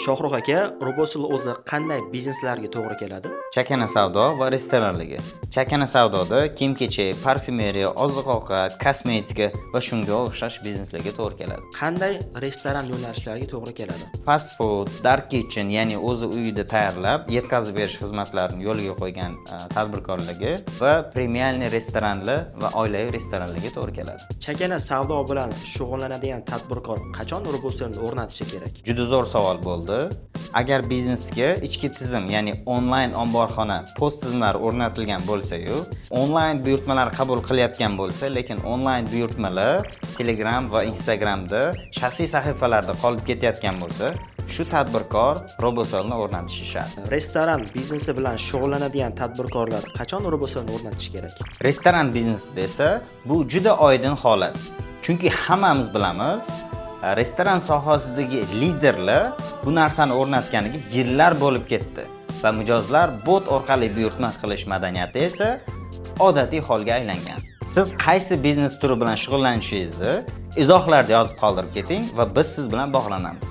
Shohruh aka, Robosul o'zi qanday bizneslarga to'g'ri keladi? Chakana savdo va restoranligi. Chakana savdoda kiyim-kechak, parfyumeriya, oziq-ovqat, kosmetika va shunga o'xshash bizneslarga to'g'ri keladi. Qanday restoran yo'nalishlariga to'g'ri keladi? Fast food, dark kitchen, ya'ni o'zi uyida tayyorlab, yetkazib berish xizmatlarini yo'lga qo'ygan tadbirkorligi va premialniy restoranlar va oilaviy restoranlarga to'g'ri keladi. Chakana savdo bilan shug'ullanadigan tadbirkor qachon Robosulni o'rnatishi kerak? Juda zo'r savol bo'ldi. Agar biznesga ichki tizim, ya'ni onlayn omborxona, post tizimlari o'rnatilgan bo'lsa-yu, onlayn buyurtmalar qabul qilayotgan bo'lsa, lekin onlayn buyurtmalar Telegram va Instagramda shaxsiy sahifalarda qolib ketayotgan bo'lsa, shu tadbirkor Robosolni o'rnatishi shart. Restoran biznesi bilan shug'ullanadigan tadbirkorlar qachon Robosulni o'rnatishi kerak? Restoran biznesi desa, bu juda oydin holat. Chunki hammamiz bilamiz, restoran sohasidagi liderlar bu narsani o'rnatganiga yillar bo'lib ketdi va mijozlar bot orqali buyurtma qilish madaniyati esa odatiy holga aylangan. Siz qaysi biznes turi bilan shug'ullanishingizni izohlarda yozib qoldirib keting va biz siz bilan bog'lanamiz.